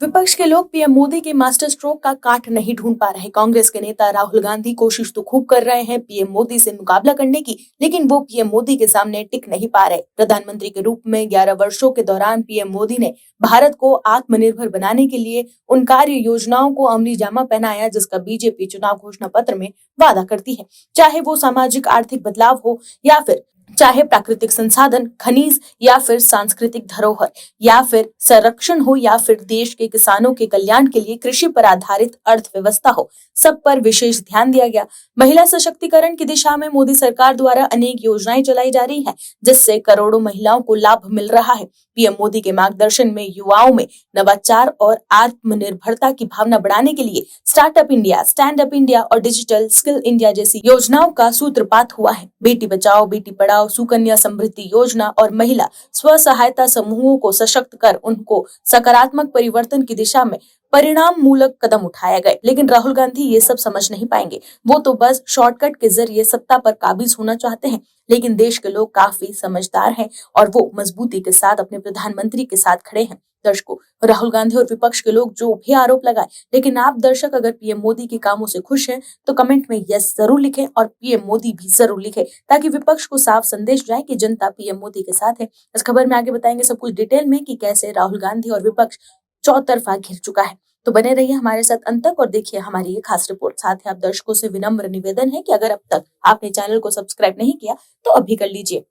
विपक्ष के लोग पीएम मोदी के मास्टर स्ट्रोक का काट नहीं ढूंढ पा रहे। कांग्रेस के नेता राहुल गांधी कोशिश तो खूब कर रहे हैं पीएम मोदी से मुकाबला करने की, लेकिन वो पीएम मोदी के सामने टिक नहीं पा रहे। प्रधानमंत्री के रूप में 11 वर्षों के दौरान पीएम मोदी ने भारत को आत्मनिर्भर बनाने के लिए उन कार्य योजनाओं को अमली जामा पहनाया जिसका बीजेपी चुनाव घोषणा पत्र में वादा करती है। चाहे वो सामाजिक आर्थिक बदलाव हो या फिर चाहे प्राकृतिक संसाधन, खनिज या फिर सांस्कृतिक धरोहर या फिर संरक्षण हो या फिर देश के किसानों के कल्याण के लिए कृषि पर आधारित अर्थव्यवस्था हो, सब पर विशेष ध्यान दिया गया। महिला सशक्तिकरण की दिशा में मोदी सरकार द्वारा अनेक योजनाएं चलाई जा रही हैं, जिससे करोड़ों महिलाओं को लाभ मिल रहा है। पीएम मोदी के मार्गदर्शन में युवाओं में नवाचार और आत्मनिर्भरता की भावना बढ़ाने के लिए startup India, stand up India और डिजिटल स्किल इंडिया जैसी योजनाओं का सूत्रपात हुआ है। बेटी बचाओ बेटी पढ़ाओ, सुकन्या समृद्धि योजना और महिला स्व सहायता समूहों को सशक्त कर उनको सकारात्मक परिवर्तन की दिशा में परिणाम मूलक कदम उठाया गए। लेकिन राहुल गांधी ये सब समझ नहीं पाएंगे। वो तो बस शॉर्टकट के जरिए सत्ता पर काबिज होना चाहते हैं। लेकिन देश के लोग काफी समझदार हैं और वो मजबूती के साथ अपने प्रधानमंत्री के साथ खड़े हैं। दर्शकों, राहुल गांधी और विपक्ष के लोग जो भी आरोप लगाए, लेकिन आप दर्शक अगर पीएम मोदी के कामों से खुश हैं तो कमेंट में यस जरूर लिखें और पीएम मोदी भी जरूर लिखें, ताकि विपक्ष को साफ संदेश जाए कि जनता पीएम मोदी के साथ है। इस खबर में आगे बताएंगे सब कुछ डिटेल में कि कैसे राहुल गांधी और विपक्ष चौतरफा घिर चुका है। तो बने रहिए हमारे साथ अंत तक और देखिए हमारी ये खास रिपोर्ट। साथ ही आप दर्शकों से विनम्र निवेदन है कि अगर अब तक आपने चैनल को सब्सक्राइब नहीं किया तो अभी कर लीजिए।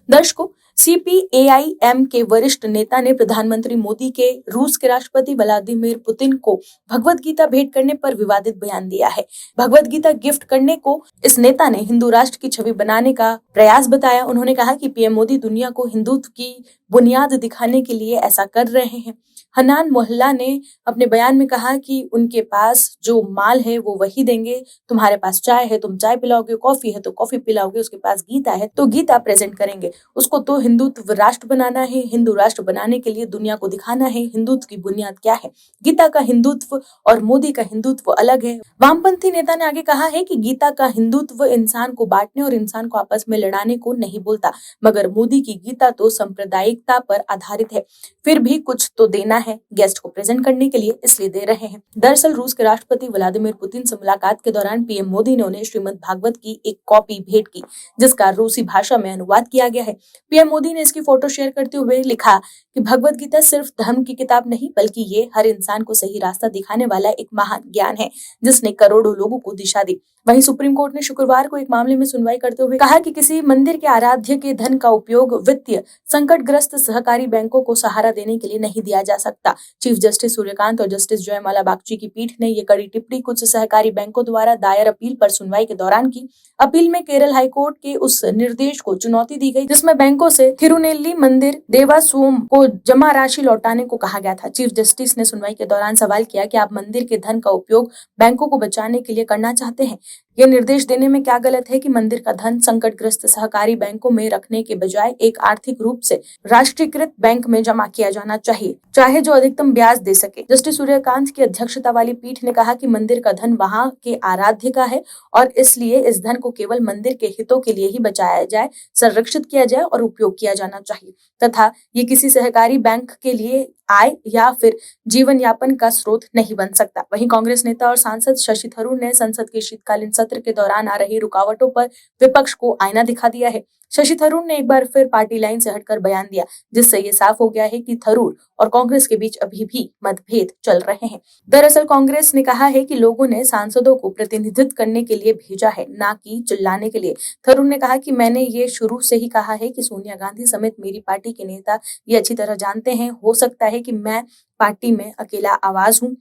दर्शकों, सीपीएआईएम के वरिष्ठ नेता ने प्रधानमंत्री मोदी के रूस के राष्ट्रपति व्लादिमीर पुतिन को भगवत गीता भेंट करने पर विवादित बयान दिया है। भगवत गीता गिफ्ट करने को इस नेता ने हिंदू राष्ट्र की छवि बनाने का प्रयास बताया। उन्होंने कहा कि पीएम मोदी दुनिया को हिंदुत्व की बुनियाद दिखाने के लिए ऐसा कर रहे हैं। हनान मोहल्ला ने अपने बयान में कहा कि उनके पास जो माल है वो वही देंगे। तुम्हारे पास चाय है, तुम चाय पिलाओगे, कॉफी है तो कॉफी पिलाओगे, उसके पास गीता है तो गीता प्रेजेंट करेंगे। उसको तो हिंदुत्व राष्ट्र बनाना है, हिंदू राष्ट्र बनाने के लिए दुनिया को दिखाना है हिंदुत्व की बुनियाद क्या है। गीता का हिंदुत्व और मोदी का हिंदुत्व अलग है। वामपंथी नेता ने आगे कहा है कि गीता का हिंदुत्व इंसान को बांटने और इंसान को आपस में लड़ाने को नहीं बोलता, मगर मोदी की गीता तो सांप्रदायिकता पर आधारित है। फिर भी कुछ तो देना है, गेस्ट को प्रेजेंट करने के लिए इसलिए दे रहे हैं। दरअसल रूस के राष्ट्रपति व्लादिमीर पुतिन से मुलाकात के दौरान पीएम मोदी ने उन्हें श्रीमद् भागवत की एक कॉपी भेंट की, जिसका रूसी भाषा में अनुवाद किया गया है। पीएम मोदी ने इसकी फोटो शेयर करते हुए लिखा कि भगवत गीता सिर्फ धर्म की किताब नहीं, बल्कि ये हर इंसान को सही रास्ता दिखाने वाला एक महान ज्ञान है जिसने करोड़ों लोगों को दिशा दी। वहीं सुप्रीम कोर्ट ने शुक्रवार को एक मामले में सुनवाई करते हुए कहा कि किसी मंदिर के आराध्य के धन का उपयोग वित्तीय संकटग्रस्त सहकारी बैंकों को सहारा देने के लिए नहीं दिया जा सकता। चीफ जस्टिस सूर्यकांत और जस्टिस जयमाला बागची की पीठ ने ये कड़ी टिप्पणी कुछ सहकारी बैंकों द्वारा दायर अपील पर सुनवाई के दौरान की। अपील में केरल हाईकोर्ट के उस निर्देश को चुनौती दी गई जिसमें बैंकों से थिरुनेल्ली मंदिर देवास्वम को जमा राशि लौटाने को कहा गया था। चीफ जस्टिस ने सुनवाई के दौरान सवाल किया कि आप मंदिर के धन का उपयोग बैंकों को बचाने के लिए करना चाहते हैं। ये निर्देश देने में क्या गलत है कि मंदिर का धन संकटग्रस्त सहकारी बैंकों में रखने के बजाय एक आर्थिक रूप से राष्ट्रीयकृत बैंक में जमा किया जाना चाहिए, चाहे जो अधिकतम ब्याज दे सके। जस्टिस सूर्यकांत की अध्यक्षता वाली पीठ ने कहा कि मंदिर का धन वहां के आराध्य का है और इसलिए इस धन को केवल मंदिर के हितों के लिए ही बचाया जाए, संरक्षित किया जाए और उपयोग किया जाना चाहिए, तथा ये किसी सहकारी बैंक के लिए आय या फिर जीवन यापन का स्रोत नहीं बन सकता। वहीं कांग्रेस नेता और सांसद शशि थरूर ने संसद के शीतकालीन सत्र के दौरान आ रही रुकावटों पर विपक्ष को आईना दिखा दिया है। शशि थरूर ने एक बार फिर पार्टी लाइन से हटकर बयान दिया, जिससे ये साफ हो गया है कि थरूर और कांग्रेस के बीच अभी भी मतभेद चल रहे हैं। दरअसल कांग्रेस ने कहा है कि लोगों ने सांसदों को प्रतिनिधित्व करने के लिए भेजा है, ना कि चिल्लाने के लिए। थरूर ने कहा कि मैंने ये शुरू से ही कहा है कि सोनिया गांधी समेत मेरी पार्टी के नेता ये अच्छी तरह जानते हैं, हो सकता है कि मैं पार्टी में अकेला आवाज हूं।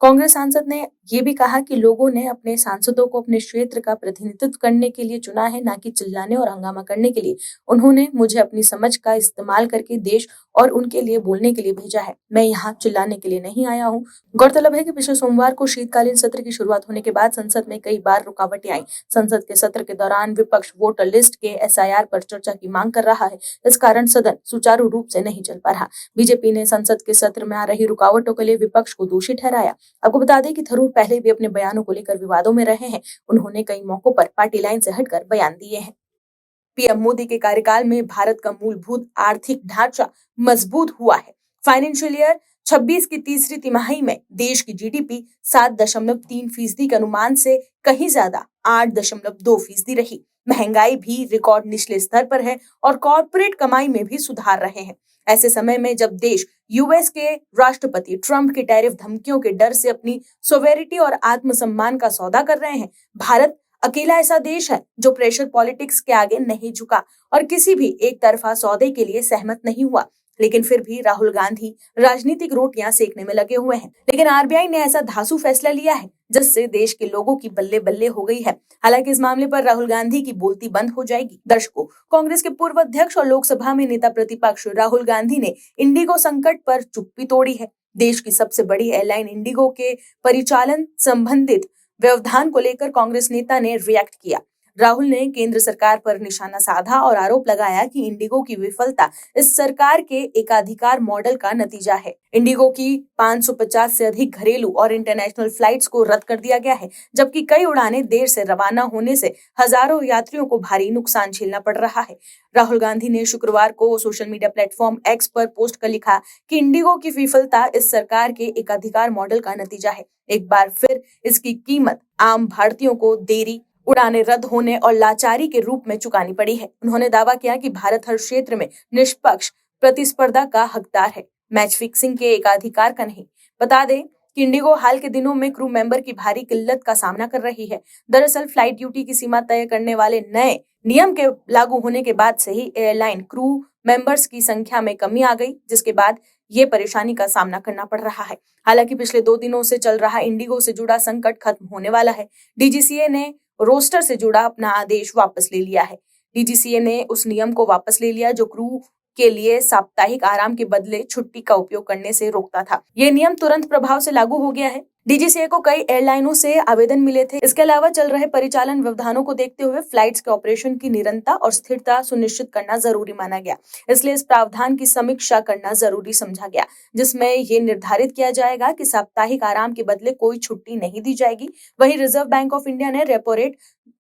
कांग्रेस सांसद ने ये भी कहा कि लोगों ने अपने सांसदों को अपने क्षेत्र का प्रतिनिधित्व करने के लिए चुना है, ना कि चिल्लाने और हंगामा करने के लिए। उन्होंने मुझे अपनी समझ का इस्तेमाल करके देश और उनके लिए बोलने के लिए भेजा है, मैं यहाँ चिल्लाने के लिए नहीं आया हूँ। गौरतलब है कि पिछले सोमवार को शीतकालीन सत्र की शुरुआत होने के बाद संसद में कई बार रुकावटें आई। संसद के सत्र के दौरान विपक्ष वोटर लिस्ट के एसआईआर पर चर्चा की मांग कर रहा है। इस कारण सदन सुचारू रूप से नहीं चल पा रहा। बीजेपी ने संसद के सत्र में आ रही रुकावटों के लिए विपक्ष को दोषी ठहराया। आपको बता दें कि थरूर पहले भी अपने बयानों को लेकर विवादों में रहे हैं। उन्होंने कई मौकों पर पार्टी लाइन से हटकर बयान दिए हैं। पीएम मोदी के कार्यकाल में भारत का मूलभूत आर्थिक ढांचा मजबूत हुआ है। फाइनेंशियल ईयर 26 की तीसरी तिमाही में देश की जीडीपी 7.3% के अनुमान से कहीं ज्यादा 8.2% रही। महंगाई भी रिकॉर्ड निचले स्तर पर है और कॉर्पोरेट कमाई में भी सुधार रहे हैं। ऐसे समय में जब देश यूएस के राष्ट्रपति ट्रंप के टैरिफ धमकियों के डर से अपनी सोवेरिटी और आत्मसम्मान का सौदा कर रहे हैं, भारत अकेला ऐसा देश है जो प्रेशर पॉलिटिक्स के आगे नहीं झुका और किसी भी एक तरफा सौदे के लिए सहमत नहीं हुआ। लेकिन फिर भी राहुल गांधी राजनीतिक रोटियां सेकने में लगे हुए हैं। लेकिन आरबीआई ने ऐसा धांसू फैसला लिया है जिससे देश के लोगों की बल्ले बल्ले हो गई है। हालांकि इस मामले पर राहुल गांधी की बोलती बंद हो जाएगी। दर्शकों, कांग्रेस के पूर्व अध्यक्ष और लोकसभा में नेता प्रतिपक्ष राहुल गांधी ने इंडिगो संकट पर चुप्पी तोड़ी है। देश की सबसे बड़ी एयरलाइन इंडिगो के परिचालन संबंधित व्यवधान को लेकर कांग्रेस नेता ने रिएक्ट किया। राहुल ने केंद्र सरकार पर निशाना साधा और आरोप लगाया कि इंडिगो की विफलता इस सरकार के एकाधिकार मॉडल का नतीजा है। इंडिगो की 550 से अधिक घरेलू और इंटरनेशनल फ्लाइट्स को रद्द कर दिया गया है, जबकि कई उड़ानें देर से रवाना होने से हजारों यात्रियों को भारी नुकसान झेलना पड़ रहा है। राहुल गांधी ने शुक्रवार को सोशल मीडिया प्लेटफॉर्म एक्स पर पोस्ट कर लिखा कि इंडिगो की विफलता इस सरकार के एकाधिकार मॉडल का नतीजा है। एक बार फिर इसकी कीमत आम भारतीयों को देरी, उड़ानें रद्द होने और लाचारी के रूप में चुकानी पड़ी है। उन्होंने दावा किया कि भारत हर क्षेत्र में निष्पक्ष प्रतिस्पर्धा का हकदार है, मैच फिक्सिंग के एकाधिकार का नहीं। बता दें कि इंडिगो हाल के दिनों में क्रू मेंबर की भारी किल्लत का सामना कर रही है। दरअसल फ्लाइट ड्यूटी की सीमा तय करने वाले नए नियम के लागू होने के बाद से ही एयरलाइन क्रू मेंबर्स की संख्या में कमी आ गई, जिसके बाद ये परेशानी का सामना करना पड़ रहा है। हालांकि पिछले 2 दिनों से चल रहा इंडिगो से जुड़ा संकट खत्म होने वाला है। डीजीसीए ने रोस्टर से जुड़ा अपना आदेश वापस ले लिया है। डीजीसीए ने उस नियम को वापस ले लिया जो क्रू के लिए साप्ताहिक आराम के बदले छुट्टी का उपयोग करने से रोकता था। ये नियम तुरंत प्रभाव से लागू हो गया है। डीजीसीए को कई एयरलाइनों से आवेदन मिले थे। इसके अलावा चल रहे परिचालन व्यवधानों को देखते हुए फ्लाइट्स के ऑपरेशन की निरंतरता और स्थिरता सुनिश्चित करना जरूरी माना गया। इसलिए इस प्रावधान की समीक्षा करना जरूरी समझा गया, जिसमें ये निर्धारित किया जाएगा कि साप्ताहिक आराम के बदले कोई छुट्टी नहीं दी जाएगी। वहीं रिजर्व बैंक ऑफ इंडिया ने रेपो रेट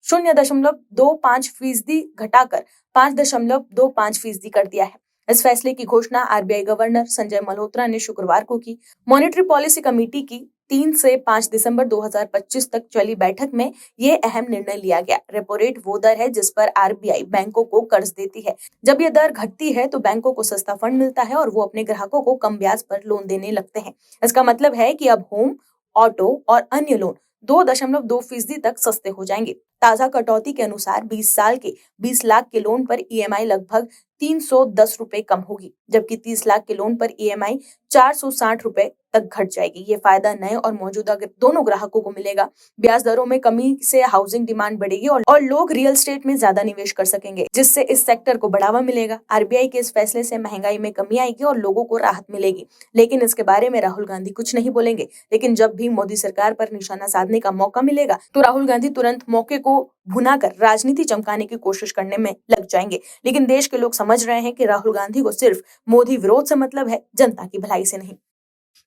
0.25% घटाकर 5.25% कर दिया है। इस फैसले की घोषणा आरबीआई गवर्नर संजय मल्होत्रा ने शुक्रवार को की। मॉनेटरी पॉलिसी कमेटी की 3 से 5 दिसंबर 2025 तक चली बैठक में ये अहम निर्णय लिया गया। रेपो रेट वो दर है जिस पर आरबीआई बैंकों को कर्ज देती है। जब ये दर घटती है तो बैंकों को सस्ता फंड मिलता है और वो अपने ग्राहकों को कम ब्याज पर लोन देने लगते हैं। इसका मतलब है कि अब होम, ऑटो और अन्य लोन 2.2% तक सस्ते हो जाएंगे। ताजा कटौती के अनुसार 20 साल के 20 लाख के लोन पर ईएमआई लगभग 310 रुपए कम होगी, जबकि 30 लाख के लोन पर ईएमआई 460 रुपए तक घट जाएगी। ये फायदा नए और मौजूदा दोनों ग्राहकों को मिलेगा। ब्याज दरों में कमी से हाउसिंग डिमांड बढ़ेगी और लोग रियल एस्टेट में ज्यादा निवेश कर सकेंगे, जिससे इस सेक्टर को बढ़ावा मिलेगा। आरबीआई के इस फैसले से महंगाई में कमी आएगी और लोगों को राहत मिलेगी। लेकिन इसके बारे में राहुल गांधी कुछ नहीं बोलेंगे। लेकिन जब भी मोदी सरकार पर निशाना साधने का मौका मिलेगा तो राहुल गांधी तुरंत मौके को भुनाकर राजनीति चमकाने की कोशिश करने में लग जाएंगे। लेकिन देश के लोग समझ रहे हैं कि राहुल गांधी को सिर्फ मोदी विरोध से मतलब है, जनता की भलाई से नहीं।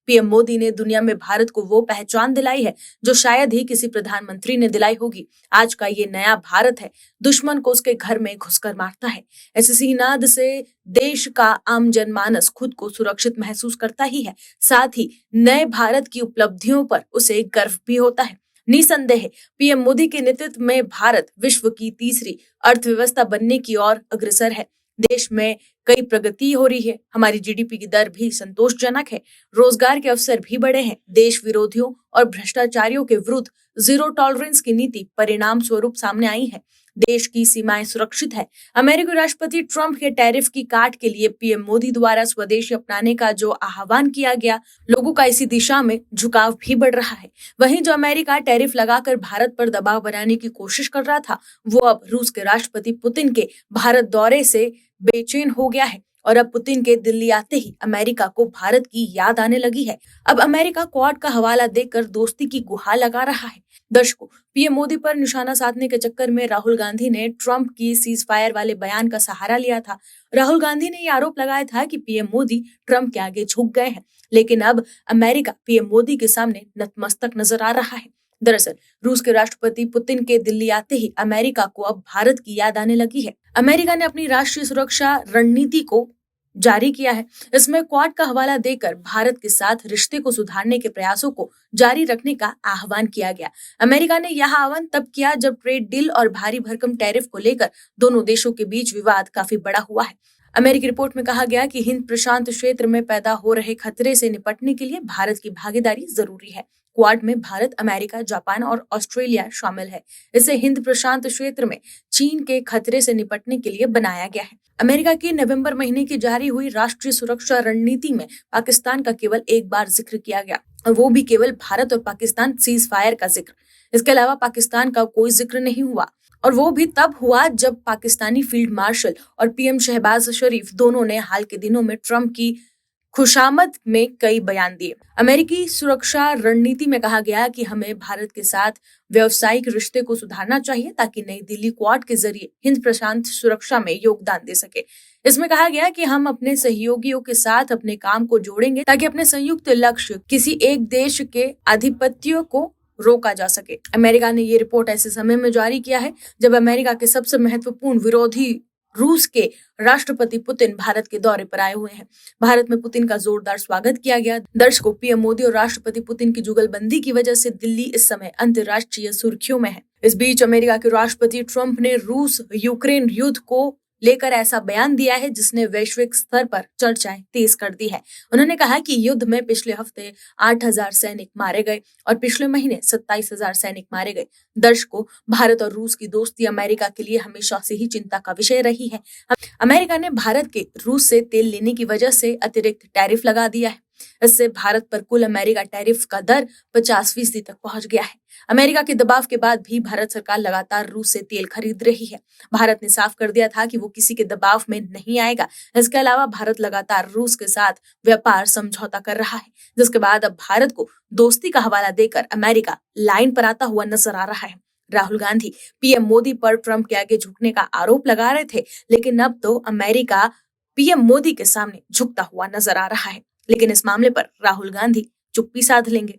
पीएम मोदी ने दुनिया में भारत को वो पहचान दिलाई है जो शायद ही किसी प्रधानमंत्री ने दिलाई होगी। आज का ये नया भारत है, दुश्मन को उसके घर में घुसकर मारता है। ऐसे सीनाद से देश का आम जनमानस खुद को सुरक्षित महसूस करता ही है, साथ ही नए भारत की उपलब्धियों पर उसे गर्व भी होता है। निसंदेह पीएम मोदी के नेतृत्व में भारत विश्व की तीसरी अर्थव्यवस्था बनने की ओर अग्रसर है। देश में कई प्रगति हो रही है, हमारी जीडीपी की दर भी संतोषजनक है, रोजगार के अवसर भी बढ़े हैं। देश विरोधियों और भ्रष्टाचारियों के विरुद्ध जीरो टॉलरेंस की नीति परिणाम स्वरूप सामने आई है। देश की सीमाएं सुरक्षित है। अमेरिकी राष्ट्रपति ट्रंप के टैरिफ की काट के लिए पीएम मोदी द्वारा स्वदेशी अपनाने का जो आह्वान किया गया, लोगों का इसी दिशा में झुकाव भी बढ़ रहा है। वहीं जो अमेरिका टैरिफ लगाकर भारत पर दबाव बनाने की कोशिश कर रहा था, वो अब रूस के राष्ट्रपति पुतिन के भारत दौरे से बेचैन हो गया है और अब पुतिन के दिल्ली आते ही अमेरिका को भारत की याद आने लगी है। अब अमेरिका क्वाड का हवाला देकर दोस्ती की गुहार लगा रहा है। दर्शकों, पीएम मोदी पर निशाना साधने के चक्कर में राहुल गांधी ने ट्रंप की सीज फायर वाले बयान का सहारा लिया था। राहुल गांधी ने यह आरोप लगाया था कि पीएम मोदी ट्रंप के आगे झुक गए हैं, लेकिन अब अमेरिका पीएम मोदी के सामने नतमस्तक नजर आ रहा है। दरअसल रूस के राष्ट्रपति पुतिन के दिल्ली आते ही अमेरिका को अब भारत की याद आने लगी है। अमेरिका ने अपनी राष्ट्रीय सुरक्षा रणनीति को जारी किया है। इसमें क्वाड का हवाला देकर भारत के साथ रिश्ते को सुधारने के प्रयासों को जारी रखने का आह्वान किया गया। अमेरिका ने यह आह्वान तब किया जब ट्रेड डील और भारी भरकम टैरिफ को लेकर दोनों देशों के बीच विवाद काफी बड़ा हुआ है। अमेरिकी रिपोर्ट में कहा गया कि हिंद प्रशांत क्षेत्र में पैदा हो रहे खतरे से निपटने के लिए भारत की भागीदारी जरूरी है। क्वाड में भारत, अमेरिका, जापान और ऑस्ट्रेलिया शामिल है। इसे हिंद प्रशांत क्षेत्र में चीन के खतरे से निपटने के लिए बनाया गया है। अमेरिका की नवंबर महीने की जारी हुई राष्ट्रीय सुरक्षा रणनीति में पाकिस्तान का केवल एक बार जिक्र किया गया, वो भी केवल भारत और पाकिस्तान सीज फायर का जिक्र। इसके अलावा पाकिस्तान का कोई जिक्र नहीं हुआ, और वो भी तब हुआ जब पाकिस्तानी फील्ड मार्शल और पीएम शहबाज शरीफ दोनों ने हाल के दिनों में ट्रंप की खुशामद में कई बयान दिए। अमेरिकी सुरक्षा रणनीति में कहा गया कि हमें भारत के साथ व्यावसायिक रिश्ते को सुधारना चाहिए ताकि नई दिल्ली क्वाड के जरिए हिंद प्रशांत सुरक्षा में योगदान दे सके। इसमें कहा गया कि हम अपने सहयोगियों के साथ अपने काम को जोड़ेंगे ताकि अपने संयुक्त लक्ष्य किसी एक देश के आधिपत्य को रोका जा सके। अमेरिका ने ये रिपोर्ट ऐसे समय में जारी किया है जब अमेरिका के सबसे महत्वपूर्ण विरोधी रूस के राष्ट्रपति पुतिन भारत के दौरे पर आए हुए हैं। भारत में पुतिन का जोरदार स्वागत किया गया। दर्शकों, पीएम मोदी और राष्ट्रपति पुतिन की जुगलबंदी की वजह से दिल्ली इस समय अंतर्राष्ट्रीय सुर्खियों में है। इस बीच अमेरिका के राष्ट्रपति ट्रंप ने रूस यूक्रेन युद्ध को लेकर ऐसा बयान दिया है जिसने वैश्विक स्तर पर चर्चाएं तेज कर दी है। उन्होंने कहा कि युद्ध में पिछले हफ्ते 8,000 सैनिक मारे गए और पिछले महीने 27,000 सैनिक मारे गए। दर्शकों, भारत और रूस की दोस्ती अमेरिका के लिए हमेशा से ही चिंता का विषय रही है। अमेरिका ने भारत के रूस से तेल लेने की वजह से अतिरिक्त टैरिफ लगा दिया है। इससे भारत पर कुल अमेरिका टैरिफ का दर 50% तक पहुंच गया है। अमेरिका के दबाव के बाद भी भारत सरकार लगातार रूस से तेल खरीद रही है। भारत ने साफ कर दिया था कि वो किसी के दबाव में नहीं आएगा। इसके अलावा भारत लगातार रूस के साथ व्यापार समझौता कर रहा है, जिसके बाद अब भारत को दोस्ती का हवाला देकर अमेरिका लाइन पर आता हुआ नजर आ रहा है। राहुल गांधी पीएम मोदी पर ट्रंप के आगे झुकने का आरोप लगा रहे थे, लेकिन अब तो अमेरिका पीएम मोदी के सामने झुकता हुआ नजर आ रहा है। लेकिन इस मामले पर राहुल गांधी चुप्पी साध लेंगे।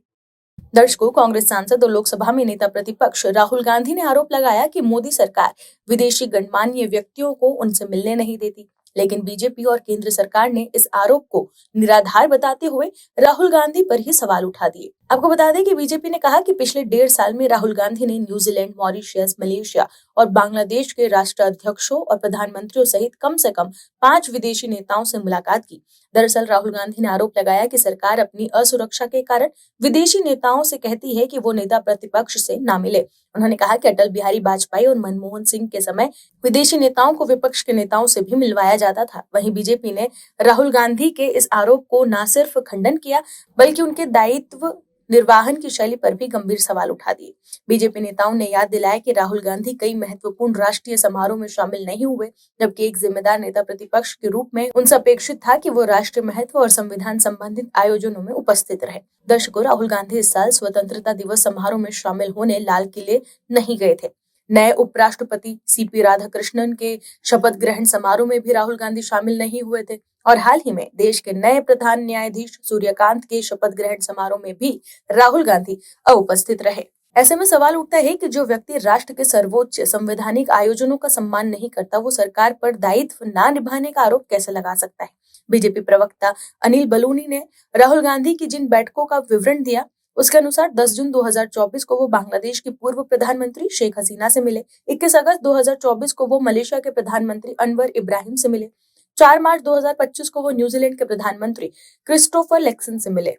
दर्शकों, कांग्रेस सांसद और लोकसभा में नेता प्रतिपक्ष राहुल गांधी ने आरोप लगाया कि मोदी सरकार विदेशी गणमान्य व्यक्तियों को उनसे मिलने नहीं देती। लेकिन बीजेपी और केंद्र सरकार ने इस आरोप को निराधार बताते हुए राहुल गांधी पर ही सवाल उठा दिए। आपको बता दें कि बीजेपी ने कहा कि पिछले 1.5 साल में राहुल गांधी ने न्यूजीलैंड, मॉरिशस, मलेशिया और बांग्लादेश के राष्ट्राध्यक्षों और प्रधानमंत्रियों सहित कम से कम 5 विदेशी नेताओं से मुलाकात की। दरअसल राहुल गांधी ने आरोप लगाया कि सरकार अपनी असुरक्षा के कारण विदेशी नेताओं से कहती है कि वो नेता प्रतिपक्ष से ना मिले। उन्होंने कहा कि अटल बिहारी वाजपेयी और मनमोहन सिंह के समय विदेशी नेताओं को विपक्ष के नेताओं से भी मिलवाया जाता था। वहीं बीजेपी ने राहुल गांधी के इस आरोप को न सिर्फ खंडन किया, बल्कि उनके दायित्व निर्वाहन की शैली पर भी गंभीर सवाल उठा दिए। बीजेपी नेताओं ने याद दिलाया कि राहुल गांधी कई महत्वपूर्ण राष्ट्रीय समारोह में शामिल नहीं हुए, जबकि एक जिम्मेदार नेता प्रतिपक्ष के रूप में उनसे अपेक्षित था कि वो राष्ट्रीय महत्व और संविधान संबंधित आयोजनों में उपस्थित रहे। दर्शकों, राहुल गांधी इस साल स्वतंत्रता दिवस समारोह में शामिल होने लाल किले नहीं गए थे। नए उपराष्ट्रपति सीपी राधाकृष्णन के शपथ ग्रहण समारोह में भी राहुल गांधी शामिल नहीं हुए थे, और हाल ही में देश के नए प्रधान न्यायाधीश सूर्यकांत के शपथ ग्रहण समारोह में भी राहुल गांधी अनुपस्थित रहे। ऐसे में सवाल उठता है कि जो व्यक्ति राष्ट्र के सर्वोच्च संवैधानिक आयोजनों का सम्मान नहीं करता, वो सरकार पर दायित्व न निभाने का आरोप कैसे लगा सकता है। बीजेपी प्रवक्ता अनिल बलूनी ने राहुल गांधी की जिन बैठकों का विवरण दिया, उसके अनुसार 10 जून 2024 को वो बांग्लादेश की पूर्व प्रधानमंत्री शेख हसीना से मिले। 21 अगस्त 2024 को वो मलेशिया के प्रधानमंत्री अनवर इब्राहिम से मिले। 4 मार्च 2025 को वो न्यूजीलैंड के प्रधानमंत्री क्रिस्टोफर लेक्सन से मिले।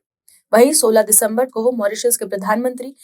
वहीं 16 दिसंबर को वो मॉरिशस के प्रधानमंत्री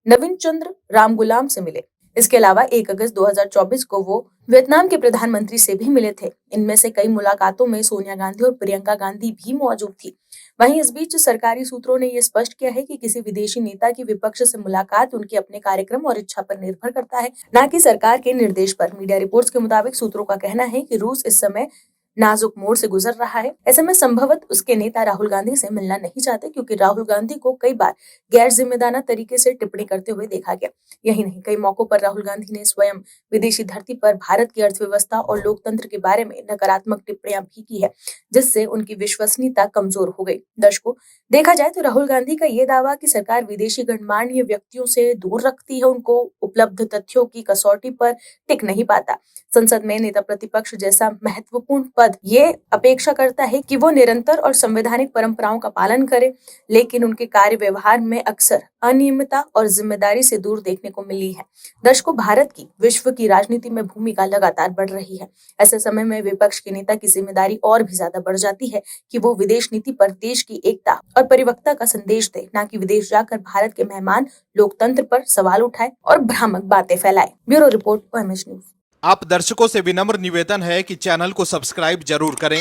नवीन चंद्र रामगुलाम से मिले। इसके अलावा 1 अगस्त 2024 को वो वियतनाम के प्रधानमंत्री से भी मिले थे। इनमें से कई मुलाकातों में सोनिया गांधी और प्रियंका गांधी भी मौजूद थी। वहीं इस बीच सरकारी सूत्रों ने यह स्पष्ट किया है कि किसी विदेशी नेता की विपक्ष से मुलाकात उनके अपने कार्यक्रम और इच्छा पर निर्भर करता है, न कि सरकार के निर्देश पर। मीडिया रिपोर्ट्स के मुताबिक सूत्रों का कहना है कि रूस इस समय नाजुक मोड़ से गुजर रहा है। ऐसे में संभवतः उसके नेता राहुल गांधी से मिलना नहीं चाहते, क्योंकि राहुल गांधी को कई बार गैर जिम्मेदाराना तरीके से टिप्पणी करते हुए देखा गया। यही नहीं, कई मौकों पर राहुल गांधी ने स्वयं विदेशी धरती पर भारत की अर्थव्यवस्था और लोकतंत्र के बारे में नकारात्मक टिप्पणियां भी की है, जिससे उनकी विश्वसनीयता कमजोर हो गई। दर्शकों, देखा जाए तो राहुल गांधी का ये दावा कि सरकार विदेशी गणमान्य व्यक्तियों से दूर रखती है, उनको उपलब्ध तथ्यों की कसौटी पर टिक नहीं पाता। संसद में नेता प्रतिपक्ष जैसा महत्वपूर्ण पद पद ये अपेक्षा करता है कि वो निरंतर और संवैधानिक परंपराओं का पालन करे, लेकिन उनके कार्य व्यवहार में अक्सर अनियमितता और जिम्मेदारी से दूर देखने को मिली है। दशकों भारत की विश्व की राजनीति में भूमिका लगातार बढ़ रही है। ऐसे समय में विपक्ष के नेता की जिम्मेदारी और भी ज्यादा बढ़ जाती है कि वो विदेश नीति पर देश की एकता और परिपक्वता का संदेश दे, न कि विदेश जाकर भारत के मेहमान लोकतंत्र पर सवाल उठाए और भ्रामक बातें फैलाए। Bureau report, OMH news. आप दर्शकों से विनम्र निवेदन है कि चैनल को सब्सक्राइब जरूर करें